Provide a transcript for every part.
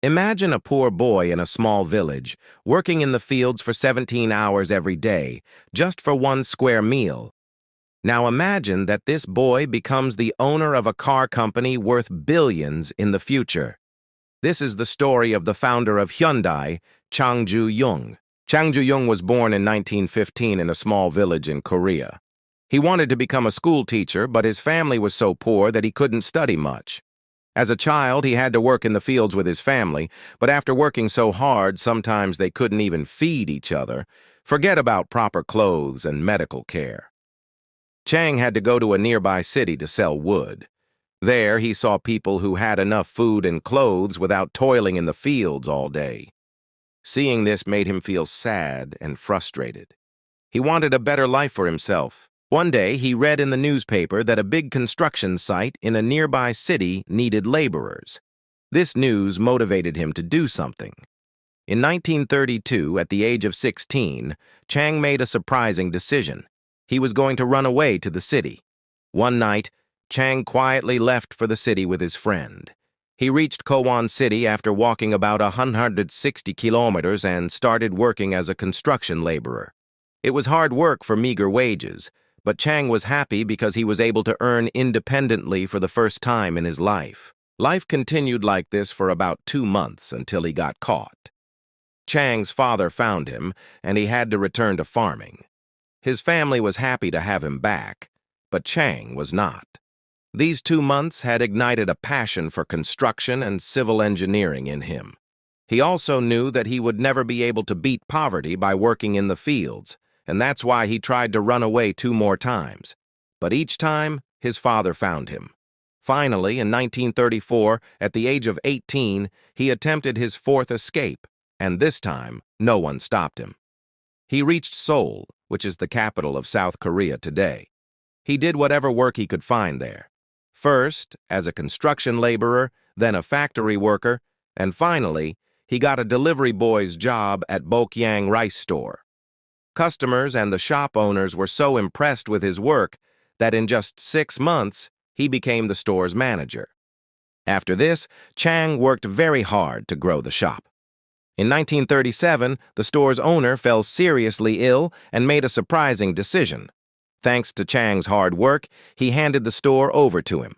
Imagine a poor boy in a small village, working in the fields for 17 hours every day, just for one square meal. Now imagine that this boy becomes the owner of a car company worth billions in the future. This is the story of the founder of Hyundai, Chang Ju-young. Chang Ju-young was born in 1915 in a small village in Korea. He wanted to become a school teacher, but his family was so poor that he couldn't study much. As a child, he had to work in the fields with his family, but after working so hard, sometimes they couldn't even feed each other. Forget about proper clothes and medical care. Chang had to go to a nearby city to sell wood. There, he saw people who had enough food and clothes without toiling in the fields all day. Seeing this made him feel sad and frustrated. He wanted a better life for himself. One day, he read in the newspaper that a big construction site in a nearby city needed laborers. This news motivated him to do something. In 1932, at the age of 16, Chang made a surprising decision. He was going to run away to the city. One night, Chang quietly left for the city with his friend. He reached Kowon City after walking about 160 kilometers and started working as a construction laborer. It was hard work for meager wages, but Chang was happy because he was able to earn independently for the first time in his life. Life continued like this for about 2 months until he got caught. Chang's father found him, and he had to return to farming. His family was happy to have him back, but Chang was not. These 2 months had ignited a passion for construction and civil engineering in him. He also knew that he would never be able to beat poverty by working in the fields, and that's why he tried to run away 2 more times. But each time, his father found him. Finally, in 1934, at the age of 18, he attempted his 4th escape, and this time, no one stopped him. He reached Seoul, which is the capital of South Korea today. He did whatever work he could find there. First, as a construction laborer, then a factory worker, and finally, he got a delivery boy's job at Bokyang Rice Store. Customers and the shop owners were so impressed with his work that in just 6 months, he became the store's manager. After this, Chang worked very hard to grow the shop. In 1937, the store's owner fell seriously ill and made a surprising decision. Thanks to Chang's hard work, he handed the store over to him.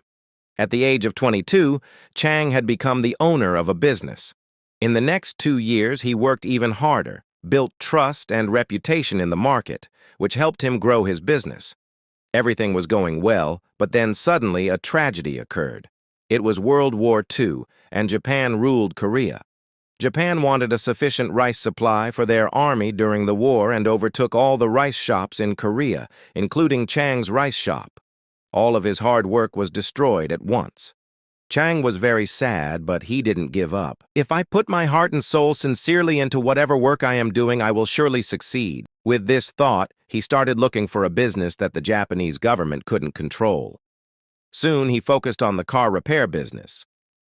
At the age of 22, Chang had become the owner of a business. In the next 2 years, he worked even harder, built trust and reputation in the market, which helped him grow his business. Everything was going well, but then suddenly a tragedy occurred. It was World War II, and Japan ruled Korea. Japan wanted a sufficient rice supply for their army during the war and overtook all the rice shops in Korea, including Chang's rice shop. All of his hard work was destroyed at once. Chang was very sad, but he didn't give up. "If I put my heart and soul sincerely into whatever work I am doing, I will surely succeed." With this thought, he started looking for a business that the Japanese government couldn't control. Soon, he focused on the car repair business.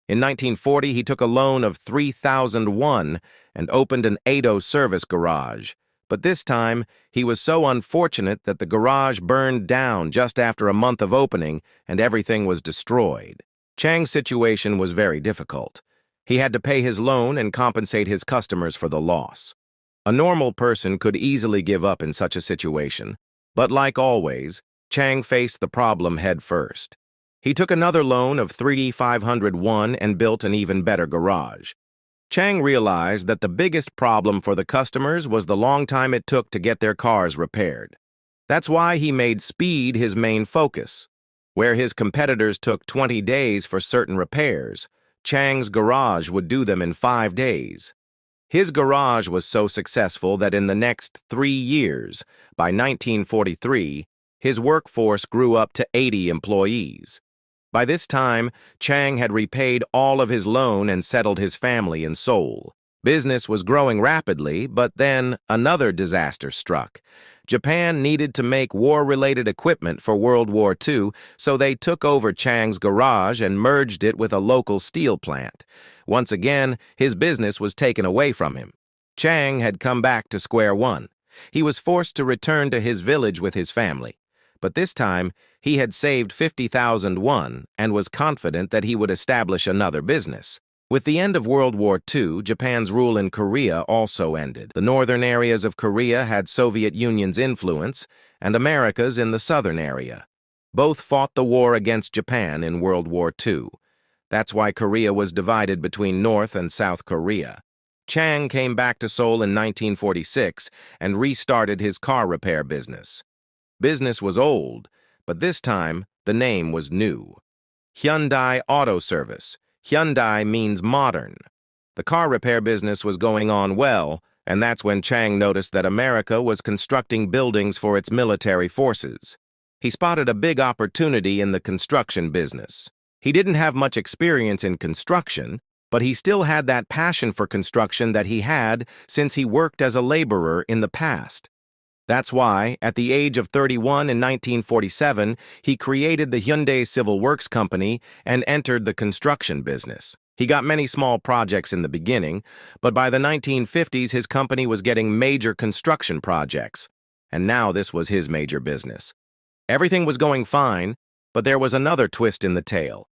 In 1940, he took a loan of 3,000 won and opened an Edo service garage. But this time, he was so unfortunate that the garage burned down just after a month of opening and everything was destroyed. Chang's situation was very difficult. He had to pay his loan and compensate his customers for the loss. A normal person could easily give up in such a situation, but like always, Chang faced the problem head first. He took another loan of 3,500 won and built an even better garage. Chang realized that the biggest problem for the customers was the long time it took to get their cars repaired. That's why he made speed his main focus. Where his competitors took 20 days for certain repairs, Chang's garage would do them in 5 days. His garage was so successful that in the next 3 years, by 1943, his workforce grew up to 80 employees. By this time, Chang had repaid all of his loan and settled his family in Seoul. Business was growing rapidly, but then another disaster struck. Japan needed to make war-related equipment for World War II, so they took over Chang's garage and merged it with a local steel plant. Once again, his business was taken away from him. Chang had come back to square one. He was forced to return to his village with his family. But this time, he had saved 50,000 won and was confident that he would establish another business. With the end of World War II, Japan's rule in Korea also ended. The northern areas of Korea had Soviet Union's influence, and America's in the southern area. Both fought the war against Japan in World War II. That's why Korea was divided between North and South Korea. Chang came back to Seoul in 1946 and restarted his car repair business. Business was old, but this time the name was new. Hyundai Auto Service. Hyundai means modern. The car repair business was going on well, and that's when Chang noticed that America was constructing buildings for its military forces. He spotted a big opportunity in the construction business. He didn't have much experience in construction, but he still had that passion for construction that he had since he worked as a laborer in the past. That's why, at the age of 31 in 1947, he created the Hyundai Civil Works Company and entered the construction business. He got many small projects in the beginning, but by the 1950s his company was getting major construction projects, and now this was his major business. Everything was going fine, but there was another twist in the tale.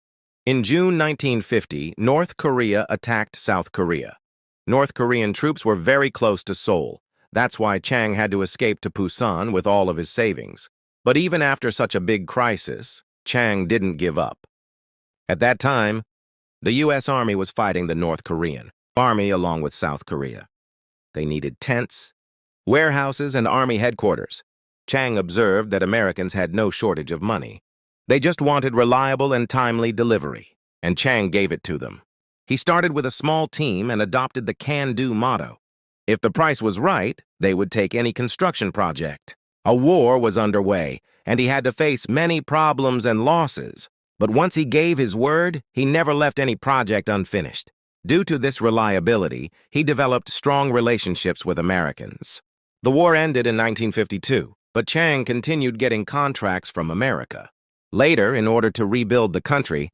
In June 1950, North Korea attacked South Korea. North Korean troops were very close to Seoul. That's why Chang had to escape to Busan with all of his savings. But even after such a big crisis, Chang didn't give up. At that time, the U.S. Army was fighting the North Korean Army along with South Korea. They needed tents, warehouses, and Army headquarters. Chang observed that Americans had no shortage of money. They just wanted reliable and timely delivery, and Chang gave it to them. He started with a small team and adopted the can-do motto. If the price was right, they would take any construction project. A war was underway, and he had to face many problems and losses. But once he gave his word, he never left any project unfinished. Due to this reliability, he developed strong relationships with Americans. The war ended in 1952, but Chang continued getting contracts from America. Later, in order to rebuild the country,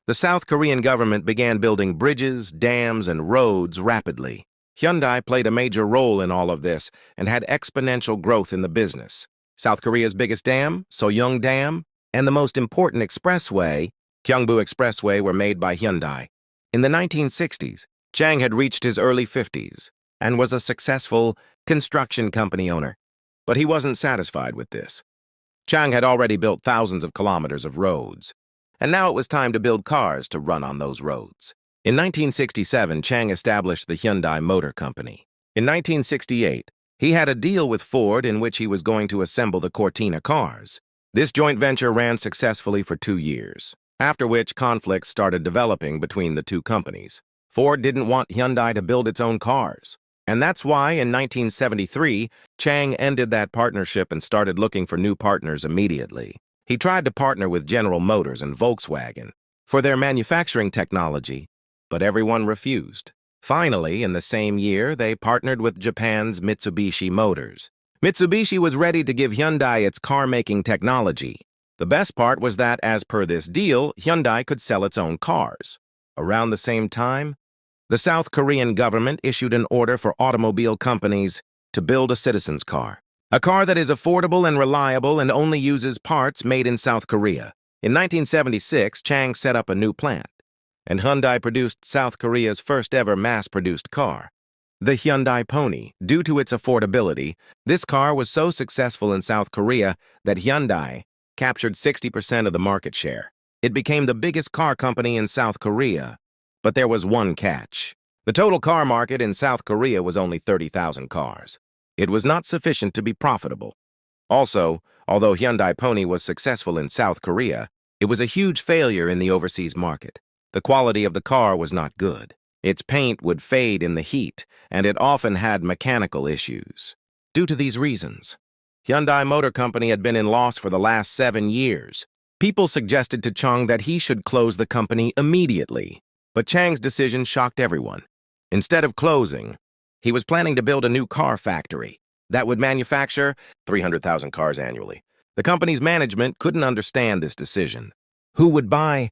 the South Korean government began building bridges, dams, and roads rapidly. Hyundai played a major role in all of this and had exponential growth in the business. South Korea's biggest dam, Soyeong Dam, and the most important expressway, Gyeongbu Expressway, were made by Hyundai. In the 1960s, Chang had reached his early 50s and was a successful construction company owner. But he wasn't satisfied with this. Chang had already built thousands of kilometers of roads, and now it was time to build cars to run on those roads. In 1967, Chang established the Hyundai Motor Company. In 1968, he had a deal with Ford in which he was going to assemble the Cortina cars. This joint venture ran successfully for 2 years, after which conflicts started developing between the two companies. Ford didn't want Hyundai to build its own cars, and that's why in 1973, Chang ended that partnership and started looking for new partners immediately. He tried to partner with General Motors and Volkswagen for their manufacturing technology, but everyone refused. Finally, in the same year, they partnered with Japan's Mitsubishi Motors. Mitsubishi was ready to give Hyundai its car-making technology. The best part was that, as per this deal, Hyundai could sell its own cars. Around the same time, the South Korean government issued an order for automobile companies to build a citizen's car. A car that is affordable and reliable and only uses parts made in South Korea. In 1976, Chang set up a new plant, and Hyundai produced South Korea's first-ever mass-produced car, the Hyundai Pony. Due to its affordability, this car was so successful in South Korea that Hyundai captured 60% of the market share. It became the biggest car company in South Korea, but there was one catch. The total car market in South Korea was only 30,000 cars. It was not sufficient to be profitable. Also, although Hyundai Pony was successful in South Korea, it was a huge failure in the overseas market. The quality of the car was not good. Its paint would fade in the heat, and it often had mechanical issues. Due to these reasons, Hyundai Motor Company had been in loss for the last 7 years. People suggested to Chang that he should close the company immediately, but Chang's decision shocked everyone. Instead of closing, he was planning to build a new car factory that would manufacture 300,000 cars annually. The company's management couldn't understand this decision. Who would buy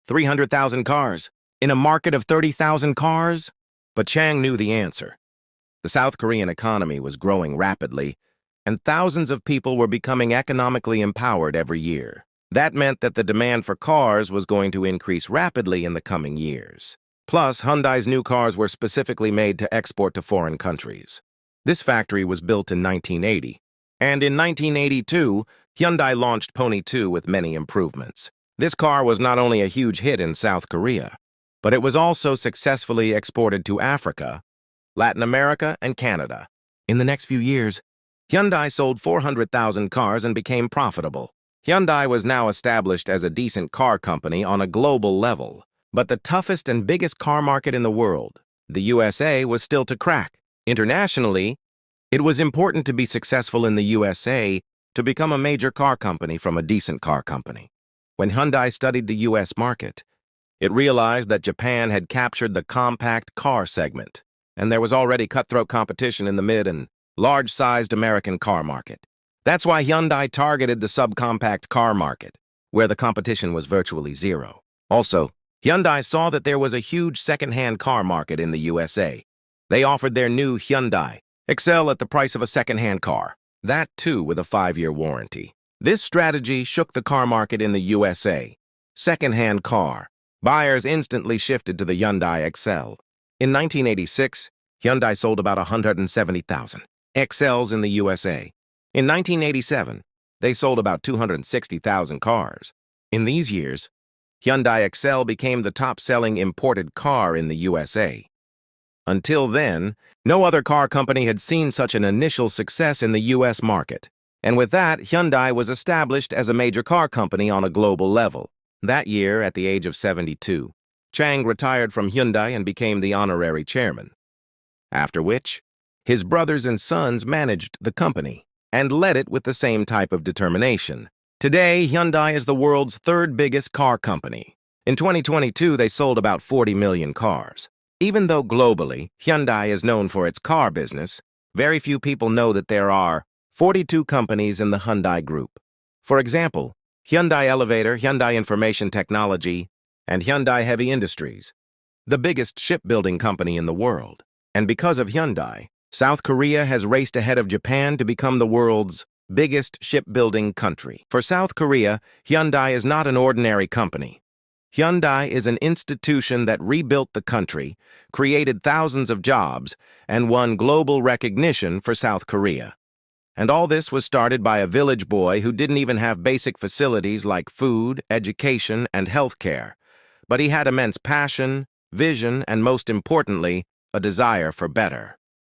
300,000 cars in a market of 30,000 cars? But Chang knew the answer. The South Korean economy was growing rapidly, and thousands of people were becoming economically empowered every year. That meant that the demand for cars was going to increase rapidly in the coming years. Plus, Hyundai's new cars were specifically made to export to foreign countries. This factory was built in 1980, and in 1982, Hyundai launched Pony 2 with many improvements. This car was not only a huge hit in South Korea, but it was also successfully exported to Africa, Latin America, and Canada. In the next few years, Hyundai sold 400,000 cars and became profitable. Hyundai was now established as a decent car company on a global level, but the toughest and biggest car market in the world, the USA, was still to crack. Internationally, it was important to be successful in the USA to become a major car company from a decent car company. When Hyundai studied the US market, it realized that Japan had captured the compact car segment, and there was already cutthroat competition in the mid and large-sized American car market. That's why Hyundai targeted the subcompact car market, where the competition was virtually zero. Also, Hyundai saw that there was a huge second-hand car market in the USA. They offered their new Hyundai Excel at the price of a second-hand car, that too with a 5-year warranty. This strategy shook the car market in the USA. Second-hand car. Buyers instantly shifted to the Hyundai Excel. In 1986, Hyundai sold about 170,000 Excels in the USA. In 1987, they sold about 260,000 cars. In these years, Hyundai Excel became the top-selling imported car in the USA. Until then, no other car company had seen such an initial success in the US market. And with that, Hyundai was established as a major car company on a global level. That year, at the age of 72, Chang retired from Hyundai and became the honorary chairman. After which, his brothers and sons managed the company and led it with the same type of determination. Today, Hyundai is the world's third biggest car company. In 2022, they sold about 40 million cars. Even though globally, Hyundai is known for its car business, very few people know that there are 42 companies in the Hyundai Group. For example, Hyundai Elevator, Hyundai Information Technology, and Hyundai Heavy Industries, the biggest shipbuilding company in the world. And because of Hyundai, South Korea has raced ahead of Japan to become the world's biggest shipbuilding country. For South Korea, Hyundai is not an ordinary company. Hyundai is an institution that rebuilt the country, created thousands of jobs, and won global recognition for South Korea. And all this was started by a village boy who didn't even have basic facilities like food, education, and healthcare. But he had immense passion, vision, and most importantly, a desire for better.